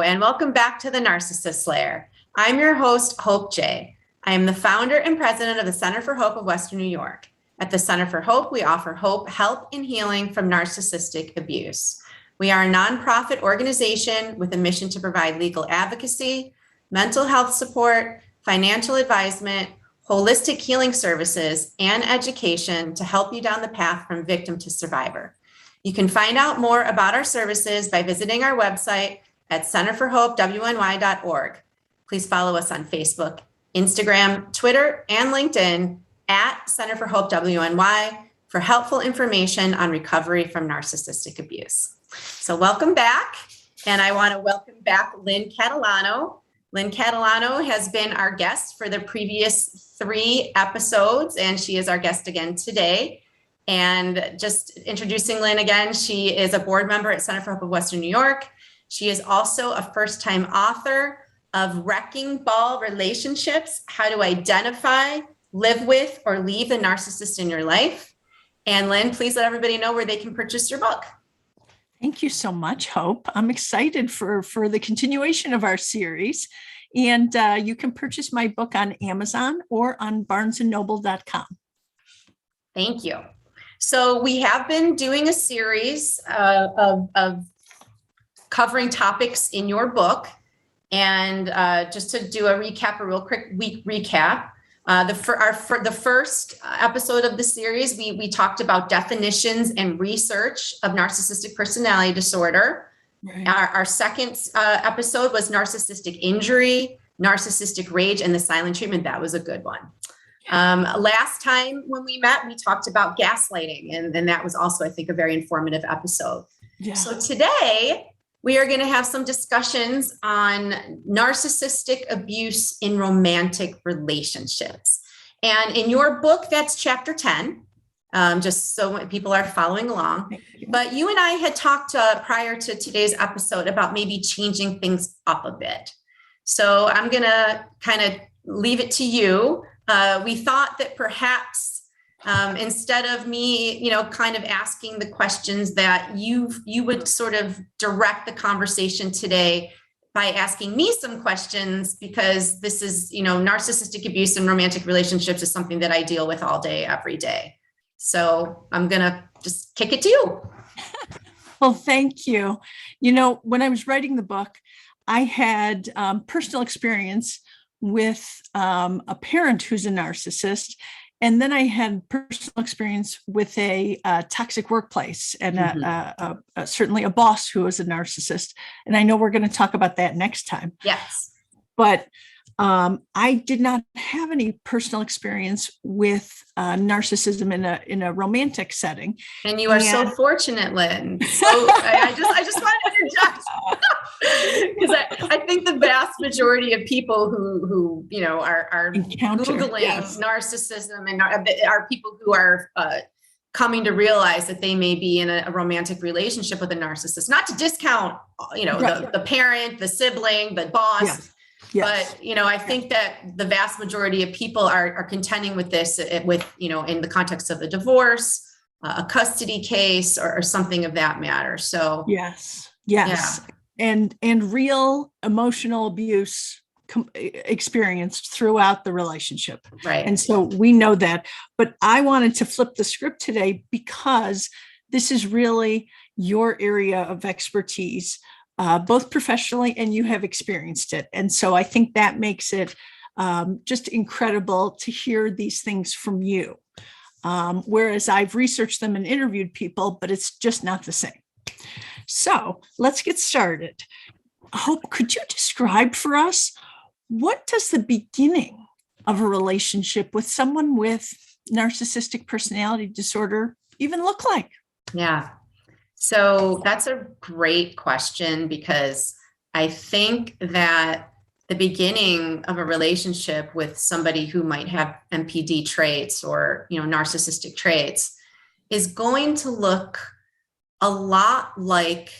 and welcome back to the Narcissist Lair. I'm your host, Hope J. I am the founder and president of the Center for Hope of Western New York. At the Center for Hope, we offer hope, help, and healing from narcissistic abuse. We are a nonprofit organization with a mission to provide legal advocacy, mental health support, financial advisement, holistic healing services, and education to help you down the path from victim to survivor. You can find out more about our services by visiting our website at centerforhopewny.org. Please follow us on Facebook, Instagram, Twitter, and LinkedIn at Center for Hope WNY for helpful information on recovery from narcissistic abuse. So welcome back. And I want to welcome back Lynn Catalano. Lynn Catalano has been our guest for the previous 3 episodes, and she is our guest again today. And just introducing Lynn again, she is a board member at Center for Hope of Western New York. She is also a first-time author of Wrecking Ball Relationships, How to Identify, Live With, or Leave the Narcissist in Your Life. And Lynn, please let everybody know where they can purchase your book. Thank you so much, Hope. I'm excited for the continuation of our series. And you can purchase my book on Amazon or on barnesandnoble.com. Thank you. So we have been doing a series of covering topics in your book. And just to do a real quick week recap, the first episode of the series, we talked about definitions and research of narcissistic personality disorder. Right. Our second episode was narcissistic injury, narcissistic rage, and the silent treatment. That was a good one. Last time when we met, we talked about gaslighting, and that was also, I think, a very informative episode. Yeah. So today we are going to have some discussions on narcissistic abuse in romantic relationships. And in your book, that's chapter 10, just so people are following along. But you and I had talked prior to today's episode about maybe changing things up a bit. So I'm going to kind of leave it to you. We thought that perhaps instead of me, kind of asking the questions, that you would sort of direct the conversation today by asking me some questions, because this is, narcissistic abuse in romantic relationships is something that I deal with all day, every day. So I'm going to just kick it to you. Well, thank you. When I was writing the book, I had personal experience with a parent who's a narcissist. And then I had personal experience with a toxic workplace and certainly a boss who was a narcissist. And I know we're going to talk about that next time. Yes. But I did not have any personal experience with narcissism in a romantic setting. And you are so fortunate, Lynn. So I just want to interject because I think the vast majority of people who are Googling narcissism and are people who are coming to realize that they may be in a romantic relationship with a narcissist. Not to discount, the parent, the sibling, the boss. Yeah. Yes. But, I think that the vast majority of people are contending with this in the context of a divorce, a custody case, or something of that matter. So, yes. Yeah. And real emotional abuse experienced throughout the relationship. Right. And so we know that, but I wanted to flip the script today because this is really your area of expertise. Both professionally, and you have experienced it. And so I think that makes it just incredible to hear these things from you. Whereas I've researched them and interviewed people, but it's just not the same. So let's get started. Hope, could you describe for us, what does the beginning of a relationship with someone with narcissistic personality disorder even look like? Yeah. So that's a great question, because I think that the beginning of a relationship with somebody who might have NPD traits or, narcissistic traits is going to look a lot like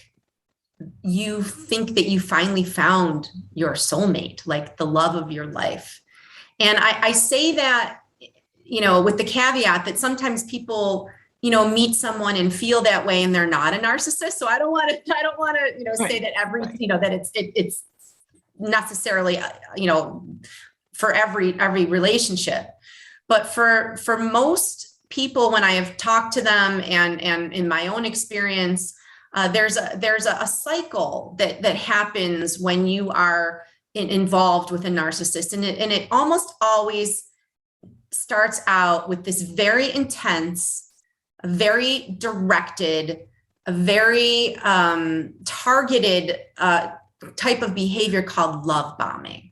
you think that you finally found your soulmate, like the love of your life. And I say that, with the caveat that sometimes people, meet someone and feel that way and they're not a narcissist. So I don't want to, say that that it's necessarily, for every relationship. But for most people, when I have talked to them and in my own experience, there's a cycle that happens when you are involved with a narcissist, and it almost always starts out with this very intense, very directed, a very targeted type of behavior called love bombing.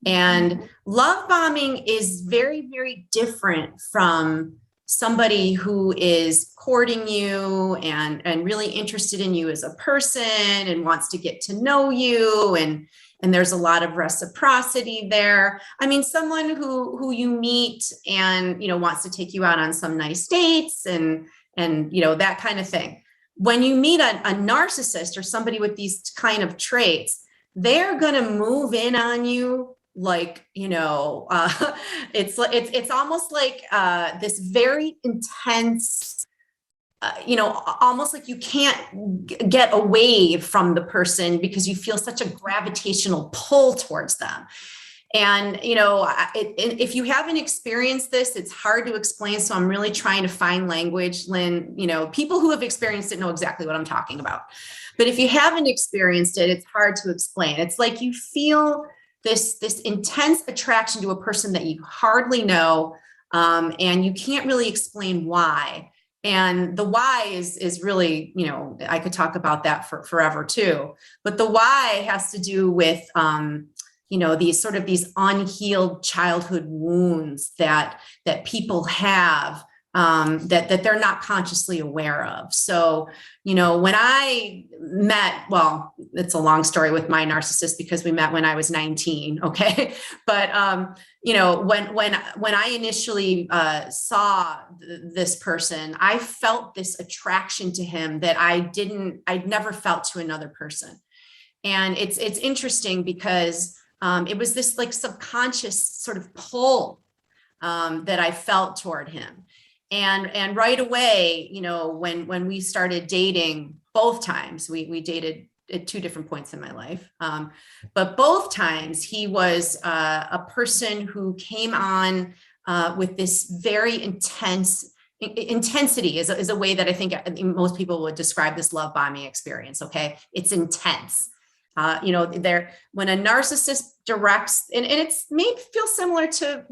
And love bombing is very, very different from somebody who is courting you and really interested in you as a person and wants to get to know you, and there's a lot of reciprocity there. I mean, someone who you meet and wants to take you out on some nice dates and that kind of thing. When you meet a narcissist or somebody with these kind of traits, they're going to move in on you like, it's almost like this very intense, almost like you can't get away from the person because you feel such a gravitational pull towards them. And, if you haven't experienced this, it's hard to explain. So I'm really trying to find language, Lynn. People who have experienced it know exactly what I'm talking about. But if you haven't experienced it, it's hard to explain. It's like you feel this intense attraction to a person that you hardly know, and you can't really explain why. And the why is really, I could talk about that for forever too. But the why has to do with, these unhealed childhood wounds that people have, that they're not consciously aware of. So, when I met, well, it's a long story with my narcissist because we met when I was 19. Okay. But, when I initially saw this person, I felt this attraction to him that I'd never felt to another person. And it's interesting because it was this like subconscious sort of pull that I felt toward him. And right away, when we started dating, both times we dated at two different points in my life. But both times he was a person who came on with this very intensity is a way that I think most people would describe this love bombing experience. Okay. It's intense. When a narcissist directs, and it's may feel similar to,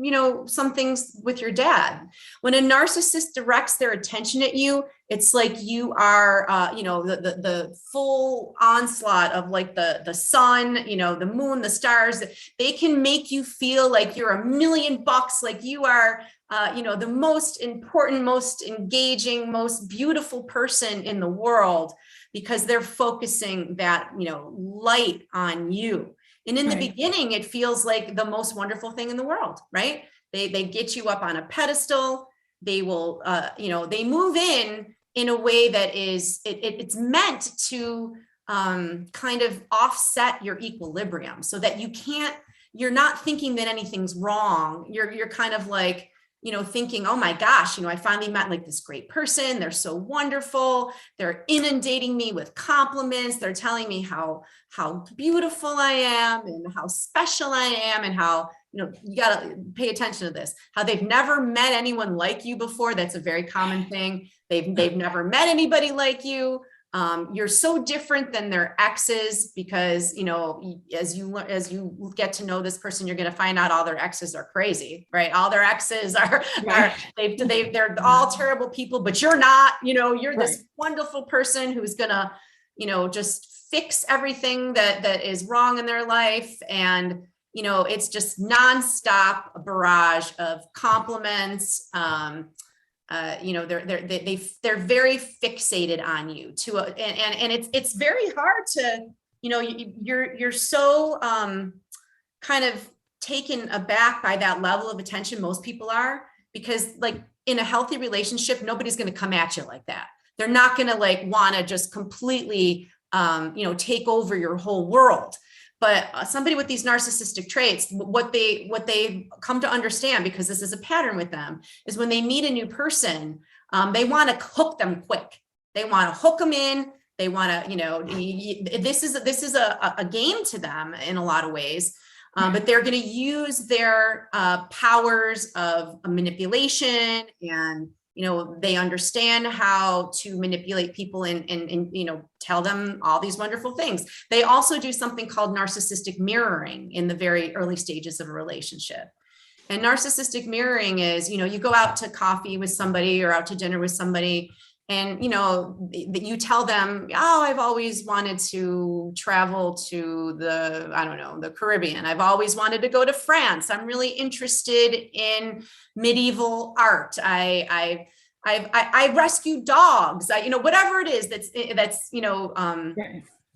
some things with your dad. When a narcissist directs their attention at you, it's like you are, the full onslaught of like the sun, the moon, the stars. They can make you feel like you're $1,000,000, like you are, the most important, most engaging, most beautiful person in the world, because they're focusing that, light on you. And in the beginning, it feels like the most wonderful thing in the world, right? They get you up on a pedestal. They will, they move in a way that is, it's meant to kind of offset your equilibrium so that you're not thinking that anything's wrong. You're kind of like, thinking, oh my gosh, I finally met like this great person. They're so wonderful. They're inundating me with compliments. They're telling me how beautiful I am and how special I am and how, you got to pay attention to this, how they've never met anyone like you before. That's a very common thing. They've never met anybody like you. You're so different than their exes because, as you get to know this person, you're going to find out all their exes are crazy, right? All their exes they're all terrible people, but you're not, you're this wonderful person who's going to, just fix everything that is wrong in their life. And, it's just nonstop barrage of compliments. They're very fixated on you too. And it's very hard to, you're so kind of taken aback by that level of attention. Most people are, because like in a healthy relationship, nobody's going to come at you like that. They're not going to like want to just completely, take over your whole world. But somebody with these narcissistic traits, what they come to understand, because this is a pattern with them, is when they meet a new person, they want to hook them quick. They want to hook them in. They want to, this is a game to them in a lot of ways. But they're going to use their powers of manipulation, and they understand how to manipulate people and tell them all these wonderful things. They also do something called narcissistic mirroring in the very early stages of a relationship. And narcissistic mirroring is, you go out to coffee with somebody or out to dinner with somebody, and you tell them, oh, I've always wanted to travel to the Caribbean. I've always wanted to go to France. I'm really interested in medieval art. I rescue dogs. Whatever it is that's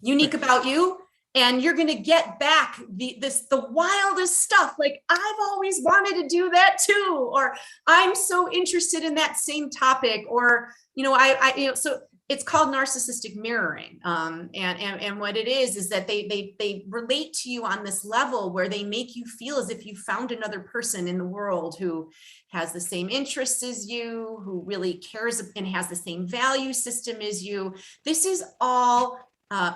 unique about you. And you're going to get back the wildest stuff. Like, I've always wanted to do that too, or I'm so interested in that same topic, or, so it's called narcissistic mirroring. And what it is that they relate to you on this level where they make you feel as if you found another person in the world who has the same interests as you, who really cares and has the same value system as you. This is all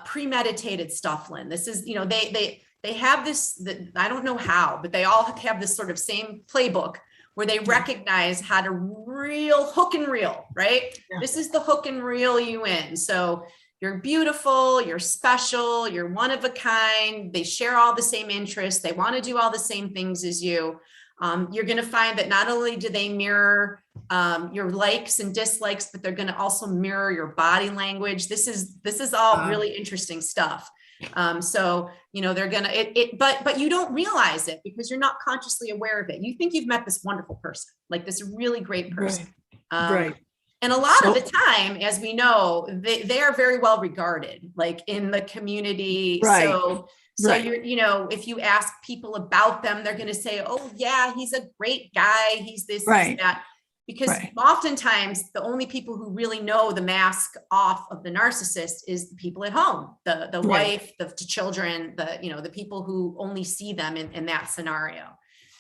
premeditated stuff, Lynn. This is, they have this, I don't know how, but they all have this sort of same playbook where they recognize how to hook and reel, right? Yeah. This is the hook and reel you in. So you're beautiful, you're special, you're one of a kind. They share all the same interests. They want to do all the same things as you. You're going to find that not only do they mirror your likes and dislikes, but they're going to also mirror your body language. This is all really interesting stuff. So, they're going to, but you don't realize it because you're not consciously aware of it. You think you've met this wonderful person, like this really great person. Right. And a lot of the time, as we know, they are very well regarded, like in the community. Right. So you're, if you ask people about them, they're going to say, oh yeah, he's a great guy. He's this, he's that. Because oftentimes the only people who really know the mask off of the narcissist is the people at home, the wife, the children, the people who only see them in that scenario.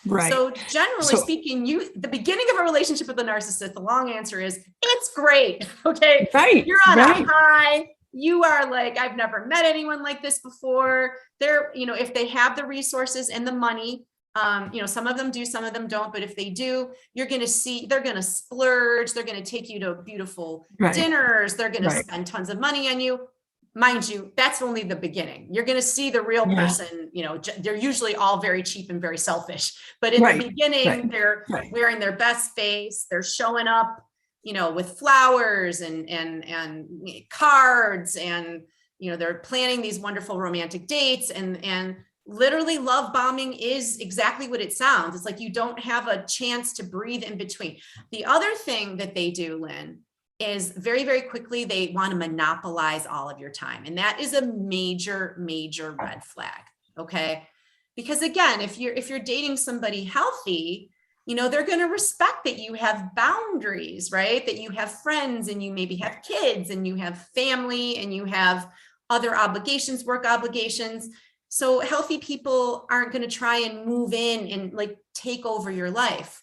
Right. So generally speaking, the beginning of a relationship with a narcissist, the long answer is it's great. Okay. Right. You're on a high. You are like, I've never met anyone like this before. They're, if they have the resources and the money, some of them do, some of them don't, but if they do, you're going to see, they're going to splurge. They're going to take you to beautiful dinners. They're going to spend tons of money on you. Mind you, that's only the beginning. You're going to see the real person, they're usually all very cheap and very selfish, but in the beginning, they're wearing their best face. They're showing up, with flowers and cards, and, they're planning these wonderful romantic dates, and literally love bombing is exactly what it sounds. It's like you don't have a chance to breathe in between. The other thing that they do, Lynn, is very, very quickly, they want to monopolize all of your time. And that is a major, major red flag. Okay. Because again, if you're dating somebody healthy, they're going to respect that you have boundaries, right? That you have friends, and you maybe have kids, and you have family, and you have other obligations, work obligations. So healthy people aren't going to try and move in and like take over your life.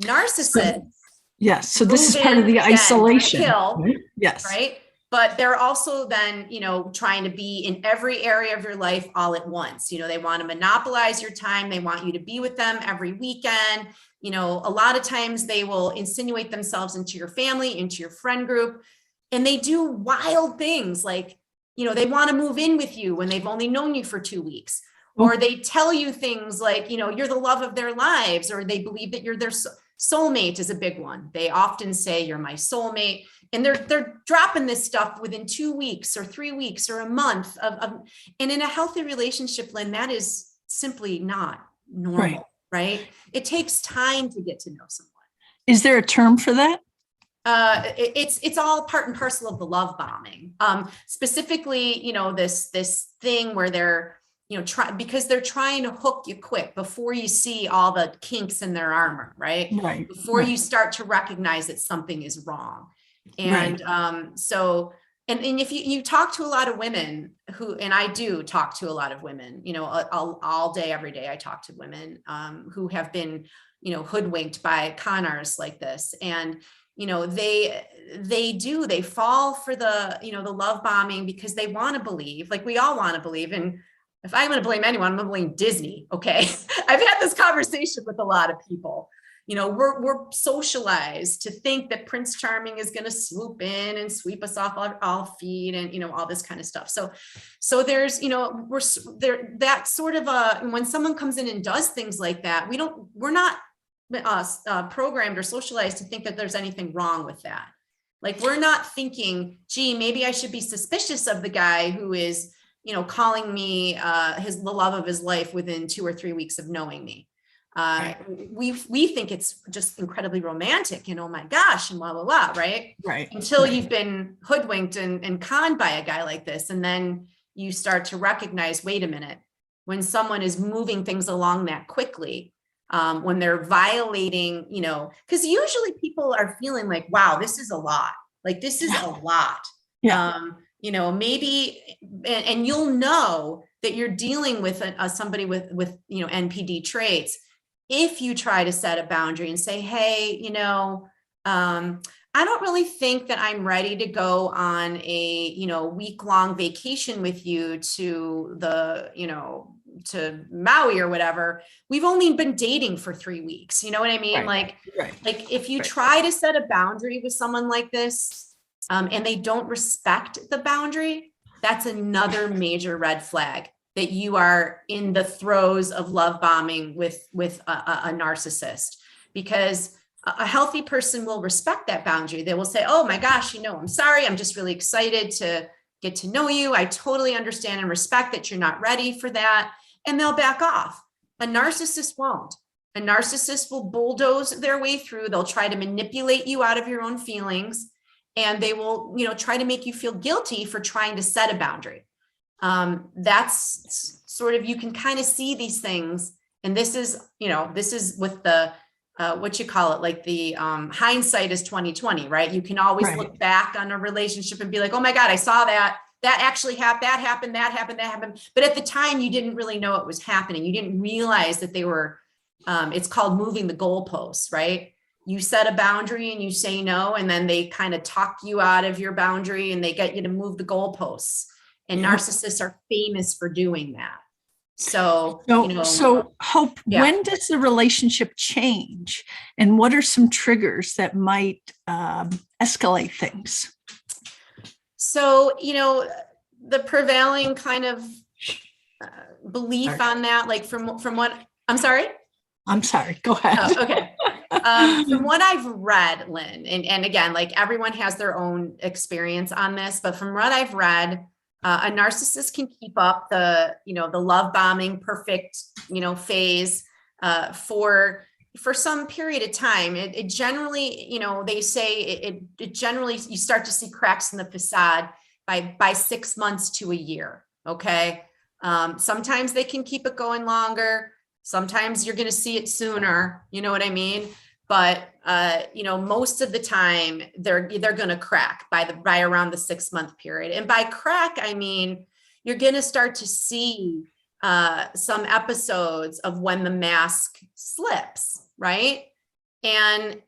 Narcissists. Yes. So this is part of the isolation. Right? Yes. Right. But they're also then, trying to be in every area of your life all at once. They want to monopolize your time. They want you to be with them every weekend. A lot of times they will insinuate themselves into your family, into your friend group, and they do wild things like, they want to move in with you when they've only known you for 2 weeks, or they tell you things like, you're the love of their lives, or they believe that you're their soulmate is a big one. They often say you're my soulmate, and they're dropping this stuff within 2 weeks or 3 weeks or a month and in a healthy relationship, Lynn, that is simply not normal, right? It takes time to get to know someone. Is there a term for that? It's all part and parcel of the love bombing. Specifically, this thing where they're, because they're trying to hook you quick before you see all the kinks in their armor, right? Before you start to recognize that something is wrong. And so And if you talk to a lot of women who, and I do talk to a lot of women, all day, every day, I talk to women who have been, hoodwinked by con artists like this. And, they fall for the love bombing because they want to believe, like we all want to believe. And if I'm going to blame anyone, I'm going to blame Disney. Okay. I've had this conversation with a lot of people. We're socialized to think that Prince Charming is going to swoop in and sweep us off all feet and, all this kind of stuff. So there's, we're there, that sort of when someone comes in and does things like that, we're not programmed or socialized to think that there's anything wrong with that. Like, we're not thinking, gee, maybe I should be suspicious of the guy who is, calling me the love of his life within 2 or 3 weeks of knowing me. Right. We think it's just incredibly romantic and oh my gosh, and blah, blah, blah, right? Right. Until you've been hoodwinked and conned by a guy like this. And then you start to recognize, wait a minute, when someone is moving things along that quickly, when they're violating, because usually people are feeling like, wow, this is a lot. Like, this is a lot. Yeah. Maybe, and you'll know that you're dealing with somebody with NPD traits if you try to set a boundary and say, hey, I don't really think that I'm ready to go on a, week-long vacation with you to to Maui or whatever. We've only been dating for 3 weeks. You know what I mean? Right. Like if you try to set a boundary with someone like this, and they don't respect the boundary, that's another major red flag that you are in the throes of love bombing with a narcissist. Because a healthy person will respect that boundary. They will say, oh my gosh, I'm sorry. I'm just really excited to get to know you. I totally understand and respect that you're not ready for that. And they'll back off. A narcissist won't. A narcissist will bulldoze their way through. They'll try to manipulate you out of your own feelings. And they will, try to make you feel guilty for trying to set a boundary. That's sort of, you can kind of see these things. And this is with the, what you call it, like the hindsight is 2020, right? You can always look back on a relationship and be like, oh my God, I saw that actually happened, that happened. But at the time you didn't really know it was happening. You didn't realize that they were, it's called moving the goalposts, right? You set a boundary and you say no, and then they kind of talk you out of your boundary and they get you to move the goalposts. And narcissists are famous for doing that. So Hope, when does the relationship change, and what are some triggers that might escalate things? So, the prevailing kind of belief on that, like from what, I'm sorry, go ahead. Oh, okay. From what I've read, Lynn, and again, like everyone has their own experience on this, but from what I've read, a narcissist can keep up the love bombing perfect, phase for some period of time. It generally, they say it generally, you start to see cracks in the facade by 6 months to a year. Okay. Sometimes they can keep it going longer. Sometimes you're going to see it sooner. You know what I mean? But, most of the time they're going to crack by around the 6 month period. And by crack, I mean, you're going to start to see some episodes of when the mask slips, right? And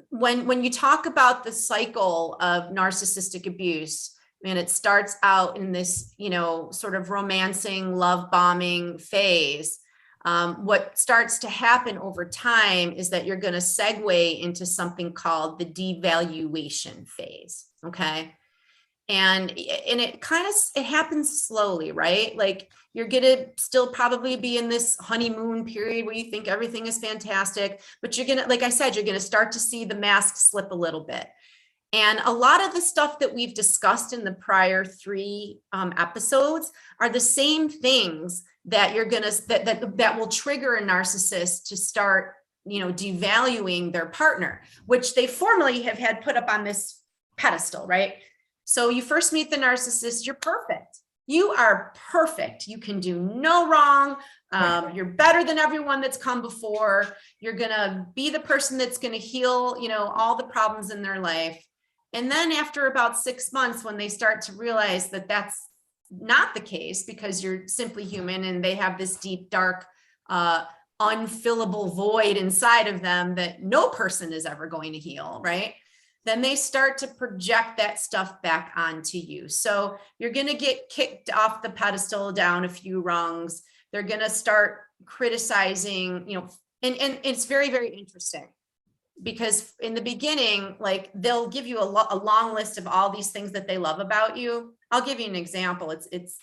when you talk about the cycle of narcissistic abuse, and it starts out in this, sort of romancing, love bombing phase. What starts to happen over time is that you're going to segue into something called the devaluation phase. Okay. And it kind of, it happens slowly, right? Like you're going to still probably be in this honeymoon period where you think everything is fantastic, but you're going to, like I said, you're going to start to see the mask slip a little bit. And a lot of the stuff that we've discussed in the prior 3 episodes are the same things that you're going to, that will trigger a narcissist to start, devaluing their partner, which they formerly have had put up on this pedestal, right? So you first meet the narcissist, you're perfect. You are perfect. You can do no wrong. You're better than everyone that's come before. You're going to be the person that's going to heal, all the problems in their life. And then after about 6 months, when they start to realize that that's not the case, because you're simply human and they have this deep, dark, unfillable void inside of them that no person is ever going to heal, right? Then they start to project that stuff back onto you. So you're going to get kicked off the pedestal down a few rungs. They're going to start criticizing, and it's very, very interesting, because in the beginning, like, they'll give you a long list of all these things that they love about you. I'll give you an example.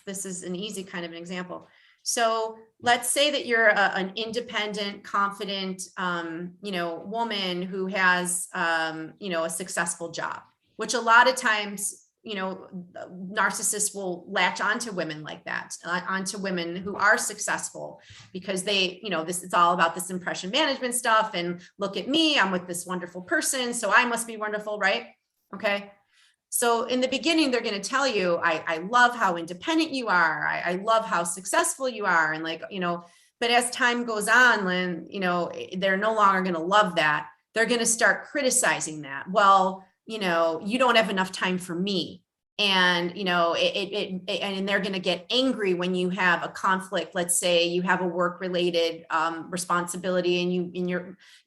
This is an easy kind of an example. So let's say that you're an independent, confident, woman who has, a successful job, which a lot of times, narcissists will latch onto women like that, onto women who are successful, because they, it's all about this impression management stuff. And look at me, I'm with this wonderful person, so I must be wonderful, right? Okay. So in the beginning, they're going to tell you, I love how independent you are. I love how successful you are. And but as time goes on, Lynn, they're no longer going to love that. They're going to start criticizing that. Well, you don't have enough time for me. And, and they're going to get angry when you have a conflict. Let's say you have a work related responsibility and you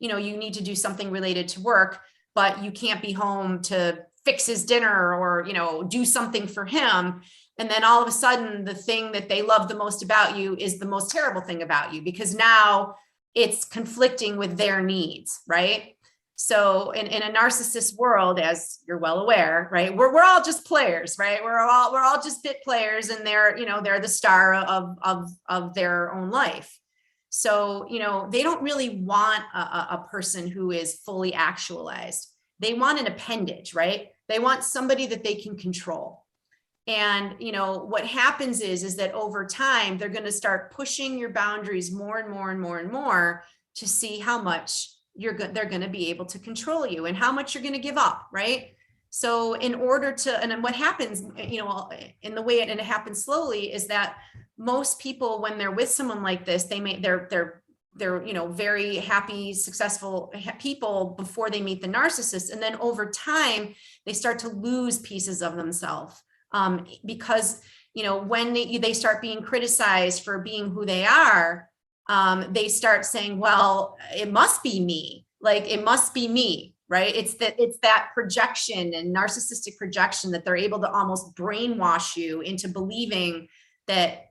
need to do something related to work, but you can't be home to fix his dinner or, do something for him. And then all of a sudden, the thing that they love the most about you is the most terrible thing about you, because now it's conflicting with their needs, right? So in a narcissist world, as you're well aware, right, we're all just players, right? We're all just bit players, and they're the star of their own life. So, they don't really want a person who is fully actualized. They want an appendage, right? They want somebody that they can control. And, what happens is that over time, they're going to start pushing your boundaries more and more and more and more to see how much they're going to be able to control you and how much you're going to give up, right? So in order to, and then what happens, in the way it happens slowly, is that most people, when they're with someone like this, they're very happy, successful people before they meet the narcissist. And then over time, they start to lose pieces of themselves, because, when they start being criticized for being who they are, they start saying, well, it must be me. Like, it must be me, right? It's that projection and narcissistic projection that they're able to almost brainwash you into believing that,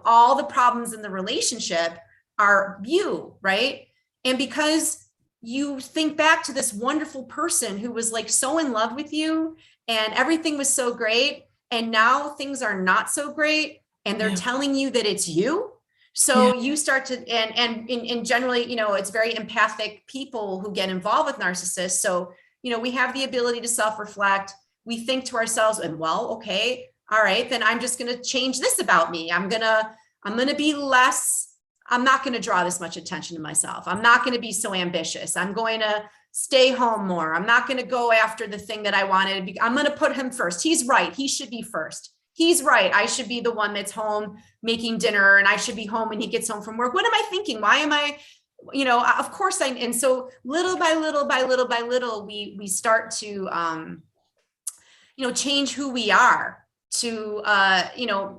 all the problems in the relationship are you, right? And because you think back to this wonderful person who was like so in love with you and everything was so great, and now things are not so great, and they're telling you that it's you. So you start to, and generally, it's very empathic people who get involved with narcissists. So, we have the ability to self-reflect. We think to ourselves, and well, okay, all right, then I'm just going to change this about me. I'm going to be less, I'm not going to draw this much attention to myself. I'm not going to be so ambitious. I'm going to stay home more. I'm not going to go after the thing that I wanted. I'm going to put him first. He's right. He should be first. He's right. I should be the one that's home making dinner, and I should be home when he gets home from work. What am I thinking? Why am I, of course and so little by little by little by little, we start to, change who we are to,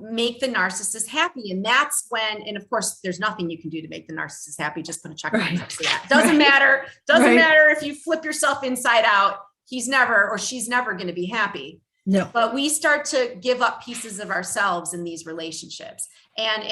make the narcissist happy. And that's when, and of course, there's nothing you can do to make the narcissist happy. Just put a check mark next to that. Doesn't matter. Doesn't matter if you flip yourself inside out. He's never, or she's never going to be happy. No. But we start to give up pieces of ourselves in these relationships, and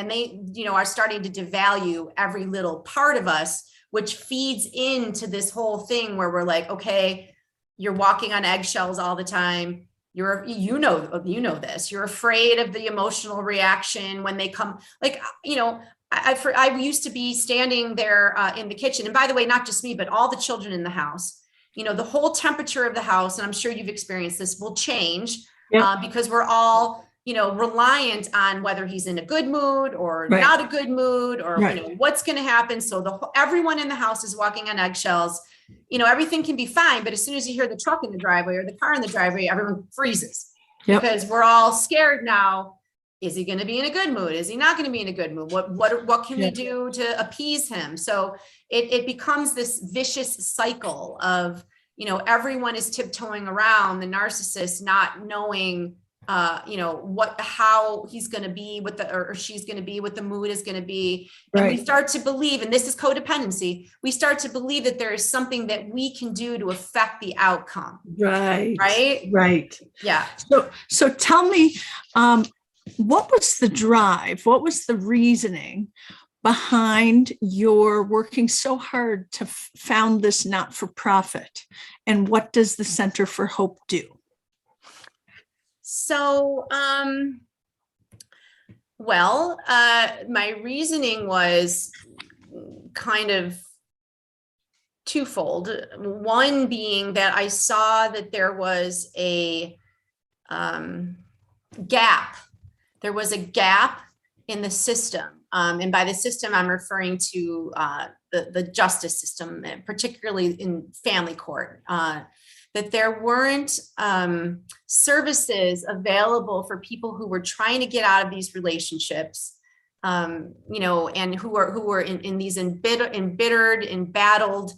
they, are starting to devalue every little part of us, which feeds into this whole thing where we're like, okay, you're walking on eggshells all the time. You know this. You're afraid of the emotional reaction when they come. Like, I used to be standing there in the kitchen, and by the way, not just me, but all the children in the house. The whole temperature of the house, and I'm sure you've experienced this, will change because we're all, reliant on whether he's in a good mood or not a good mood, or, what's going to happen. So everyone in the house is walking on eggshells. Everything can be fine, but as soon as you hear the truck in the driveway or the car in the driveway, everyone freezes because we're all scared now. Is he going to be in a good mood? Is he not going to be in a good mood? What can we do to appease him? So it becomes this vicious cycle of, everyone is tiptoeing around the narcissist, not knowing, how he's going to be or she's going to be, what the mood is going to be. And we start to believe, and this is codependency, we start to believe that there is something that we can do to affect the outcome. Right. Yeah. So tell me, what was the drive? What was the reasoning behind your working so hard to found this not-for-profit? And what does the Center for Hope do? So, my reasoning was kind of twofold. One being that I saw that there was a gap. There was a gap in the system. And by the system, I'm referring to the justice system, particularly in family court. That there weren't services available for people who were trying to get out of these relationships, and who were in these embittered, embattled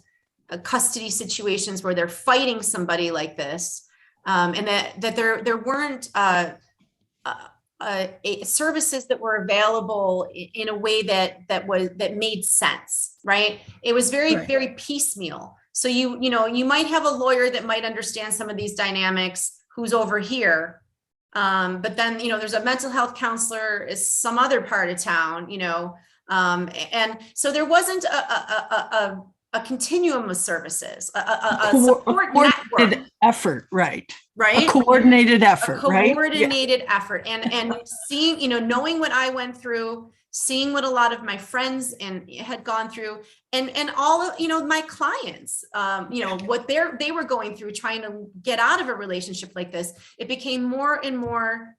custody situations where they're fighting somebody like this, and that there weren't services that were available in a way that made sense, right? It was very piecemeal. So you might have a lawyer that might understand some of these dynamics who's over here, but then there's a mental health counselor is some other part of town, and so there wasn't a continuum of services, a support network effort, right? A coordinated effort, effort, and seeing, knowing what I went through, seeing what a lot of my friends had gone through, and all of my clients, what they were going through trying to get out of a relationship like this. It became more and more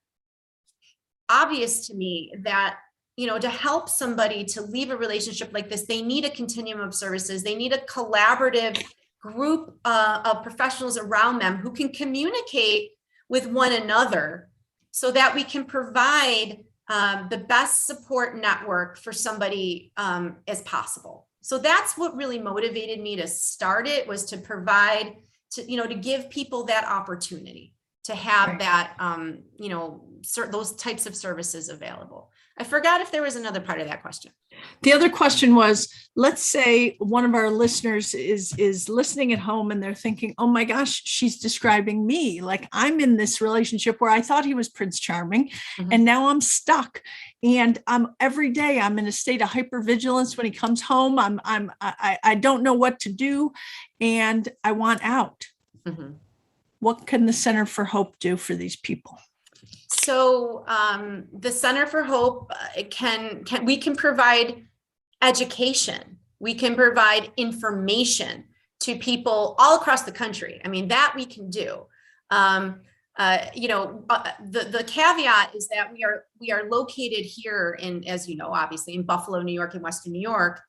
obvious to me that to help somebody to leave a relationship like this, they need a continuum of services. They need a collaborative group of professionals around them who can communicate with one another so that we can provide the best support network for somebody as possible. So that's what really motivated me to start it, was to provide, to give people that opportunity to have that, those types of services available. I forgot if there was another part of that question. The other question was, let's say one of our listeners is listening at home and they're thinking, oh my gosh, she's describing me. Like, I'm in this relationship where I thought he was Prince Charming, and now I'm stuck. And every day I'm in a state of hypervigilance when he comes home. I don't know what to do, and I want out. What can the Center for Hope do for these people? So the Center for Hope we can provide education. We can provide information to people all across the country. I mean, that we can do. The caveat is that we are located here in, as you know, obviously in Buffalo, New York, and Western New York.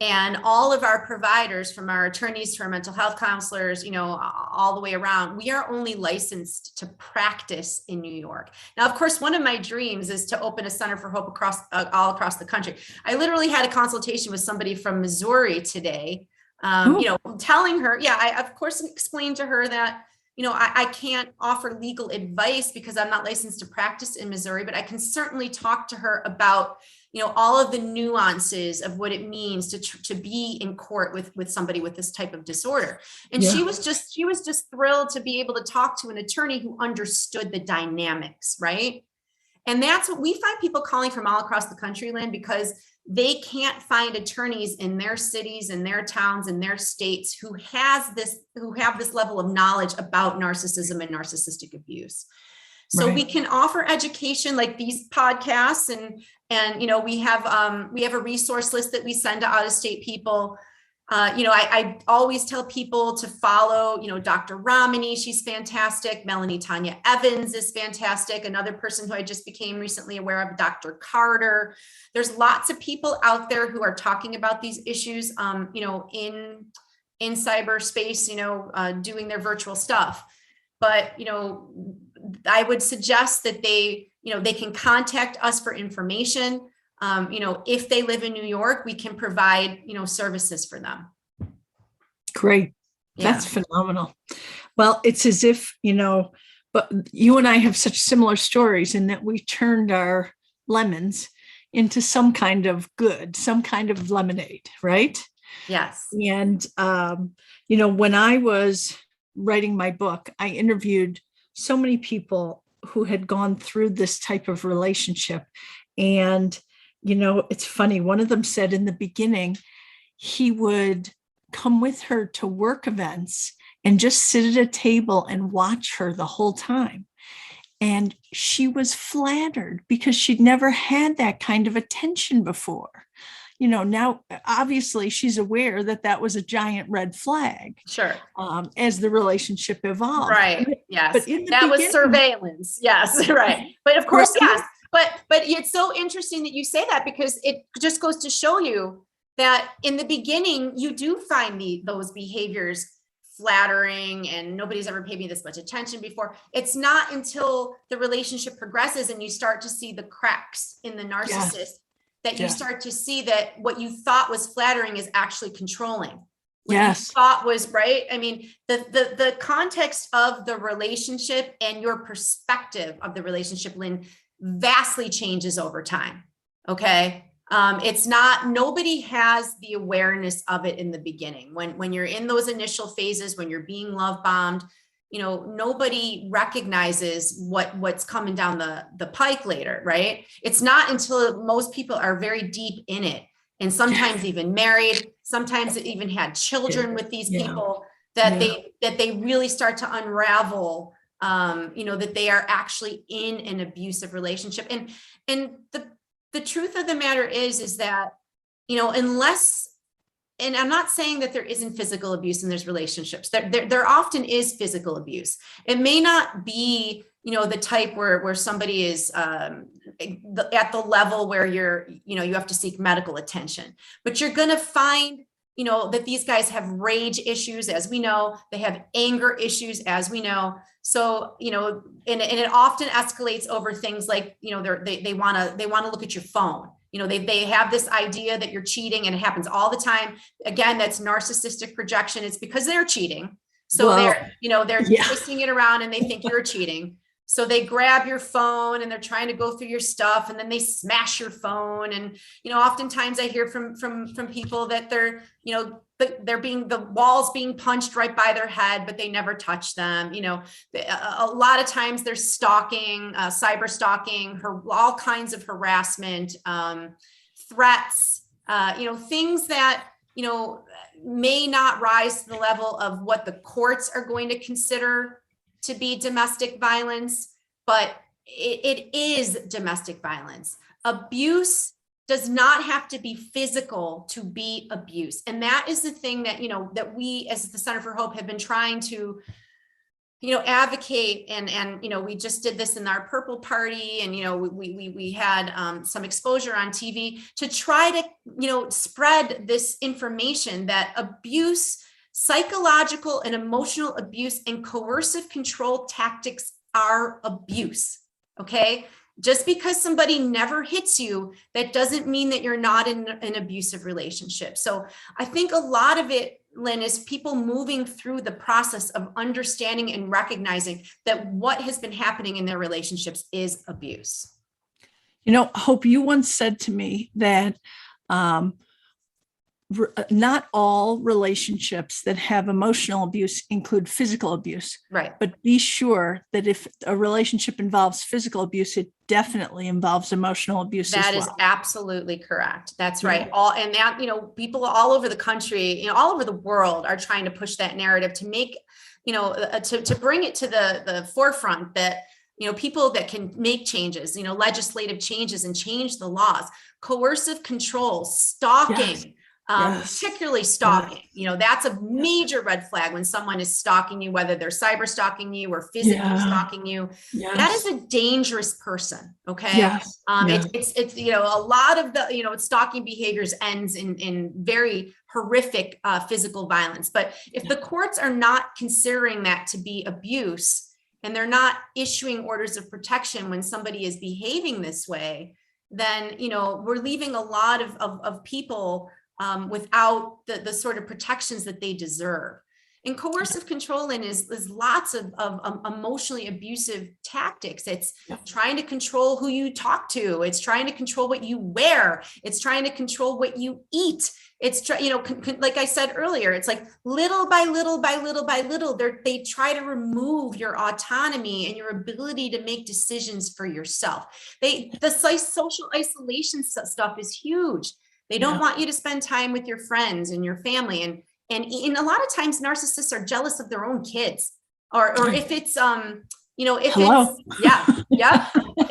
And all of our providers, from our attorneys to our mental health counselors, all the way around, we are only licensed to practice in New York. Now, of course, one of my dreams is to open a Center for Hope all across the country. I literally had a consultation with somebody from Missouri today, telling her, I of course explained to her that, I can't offer legal advice because I'm not licensed to practice in Missouri, but I can certainly talk to her about all of the nuances of what it means to be in court with somebody with this type of disorder. And she was just thrilled to be able to talk to an attorney who understood the dynamics, right? And that's what we find people calling from all across the country, Lynn, because they can't find attorneys in their cities, in their towns, in their states who have this level of knowledge about narcissism and narcissistic abuse. So we can offer education like these podcasts, and we have a resource list that we send to out-of-state people. I always tell people to follow, Dr. Ramani, she's fantastic. Melanie Tanya Evans is fantastic. Another person who I just became recently aware of, Dr. Carter. There's lots of people out there who are talking about these issues, in cyberspace, doing their virtual stuff. But, I would suggest that they can contact us for information. If they live in New York, we can provide, services for them. Great. That's Yeah. phenomenal. Well, it's as if, but you and I have such similar stories in that we turned our lemons into some kind of good, some kind of lemonade, right? Yes. And, when I was writing my book, I interviewed so many people who had gone through this type of relationship. And, it's funny, one of them said in the beginning, he would come with her to work events and just sit at a table and watch her the whole time. And she was flattered because she'd never had that kind of attention before. Now obviously she's aware that that was a giant red flag Sure. as the relationship evolved. Right. Yes. But in the That was beginning, surveillance. Yes. Right. But of course, yes. right? But it's so interesting that you say that, because it just goes to show you that in the beginning, you do find those behaviors flattering, and nobody's ever paid me this much attention before. It's not until the relationship progresses and you start to see the cracks in the narcissist, Yes. that you Yes. start to see that what you thought was flattering is actually controlling. What you Yes. thought was right. I mean, the context of the relationship and your perspective of the relationship, Lynn, vastly changes over time. Okay. It's not, nobody has the awareness of it in the beginning. When you're in those initial phases, when you're being love bombed, nobody recognizes what's coming down the pike later, right? It's not until most people are very deep in it, and sometimes even married, sometimes even had children with these Yeah. people, that Yeah. they really start to unravel, that they are actually in an abusive relationship. And the truth of the matter is that, unless, and I'm not saying that there isn't physical abuse in those relationships. There often is physical abuse. It may not be, the type where somebody is at the level where you have to seek medical attention, but you're going to find, that these guys have rage issues, as we know. They have anger issues, as we know. So, and it often escalates over things like, they want to look at your phone. They have this idea that you're cheating, and it happens all the time. Again, that's narcissistic projection. It's because they're cheating. So they're twisting it around, and they think you're cheating. So they grab your phone and they're trying to go through your stuff, and then they smash your phone. And, oftentimes I hear from people that they're being, the walls being punched right by their head, but they never touch them. A lot of times they're stalking, cyber stalking, all kinds of harassment, threats, things that, may not rise to the level of what the courts are going to consider to be domestic violence, but it is domestic violence. Abuse does not have to be physical to be abuse. And that is the thing that, that we as the Center for Hope have been trying to, advocate. And, we just did this in our Purple Party, and, we had some exposure on TV to try to, spread this information that abuse, psychological and emotional abuse, and coercive control tactics are abuse. Okay. Just because somebody never hits you, that doesn't mean that you're not in an abusive relationship. So I think a lot of it, Lynn, is people moving through the process of understanding and recognizing that what has been happening in their relationships is abuse. Hope, you once said to me that not all relationships that have emotional abuse include physical abuse. Right. But be sure that if a relationship involves physical abuse, it definitely involves emotional abuse as well. That is absolutely correct. That's right. And that, people all over the country, all over the world are trying to push that narrative to make, to bring it to the forefront that, people that can make changes, legislative changes and change the laws, coercive control, stalking. Yes. Particularly stalking, that's a major red flag when someone is stalking you, whether they're cyber stalking you or physically stalking you. That is a dangerous person. Okay. It's a lot of the, stalking behaviors ends in very horrific physical violence. But if the courts are not considering that to be abuse, and they're not issuing orders of protection when somebody is behaving this way, then, we're leaving a lot of people without the sort of protections that they deserve. And coercive controlling is lots of emotionally abusive tactics. It's trying to control who you talk to. It's trying to control what you wear. It's trying to control what you eat. It's, like I said earlier, it's like little by little by little by little, they try to remove your autonomy and your ability to make decisions for yourself. The social isolation stuff is huge. They don't want you to spend time with your friends and your family. And a lot of times narcissists are jealous of their own kids, or if it's, Hello.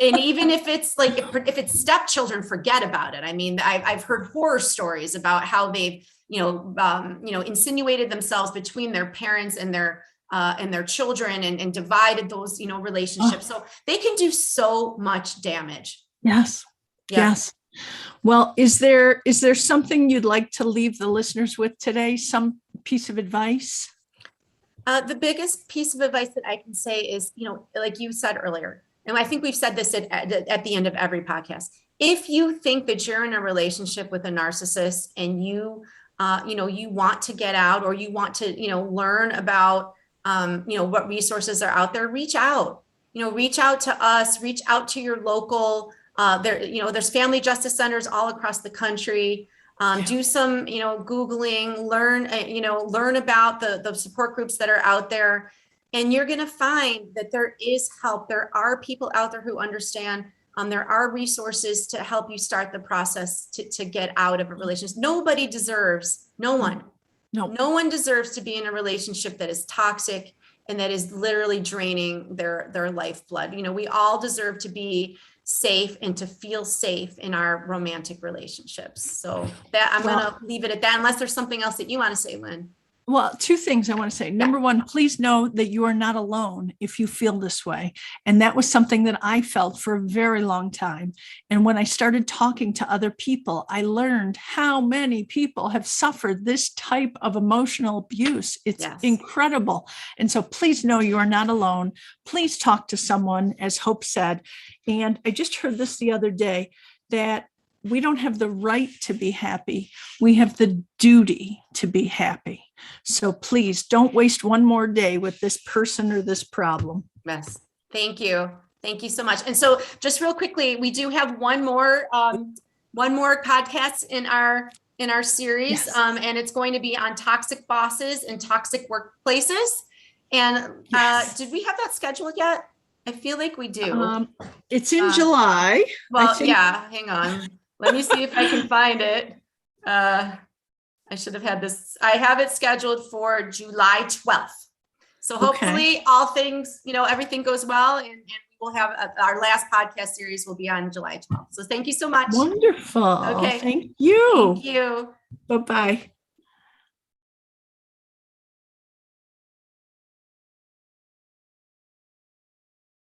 And even if it's like, if it's stepchildren, forget about it. I mean, I've heard horror stories about how they've, insinuated themselves between their parents and their children and divided those, relationships. So they can do so much damage. Yes. Yeah. Yes. Well, is there something you'd like to leave the listeners with today? Some piece of advice? The biggest piece of advice that I can say is, like you said earlier, and I think we've said this at the end of every podcast. If you think that you're in a relationship with a narcissist and you want to get out, or you want to, learn about, what resources are out there, reach out, reach out to us, reach out to your local, there's family justice centers all across the country. Do some, Googling, learn about the support groups that are out there. And you're going to find that there is help. There are people out there who understand. There are resources to help you start the process to get out of a relationship. No one deserves to be in a relationship that is toxic and that is literally draining their lifeblood. We all deserve to be safe and to feel safe in our romantic relationships. So that I'm going to leave it at that, unless there's something else that you want to say, Lynn. Well, two things I want to say. Number one, please know that you are not alone if you feel this way. And that was something that I felt for a very long time. And when I started talking to other people, I learned how many people have suffered this type of emotional abuse. It's incredible. And so please know you are not alone. Please talk to someone, as Hope said. And I just heard this the other day, that we don't have the right to be happy. We have the duty to be happy. So please don't waste one more day with this person or this problem. Yes. Thank you. Thank you so much. And so just real quickly, we do have one more podcast in our series. And it's going to be on toxic bosses and toxic workplaces. And did we have that scheduled yet? I feel like we do. It's in July. Well, hang on. Let me see if I can find it. I should have had this. I have it scheduled for July 12th. So hopefully all things, everything goes well, and we'll have our last podcast series will be on July 12th. So thank you so much. Wonderful. Okay. Thank you. Thank you. Bye-bye.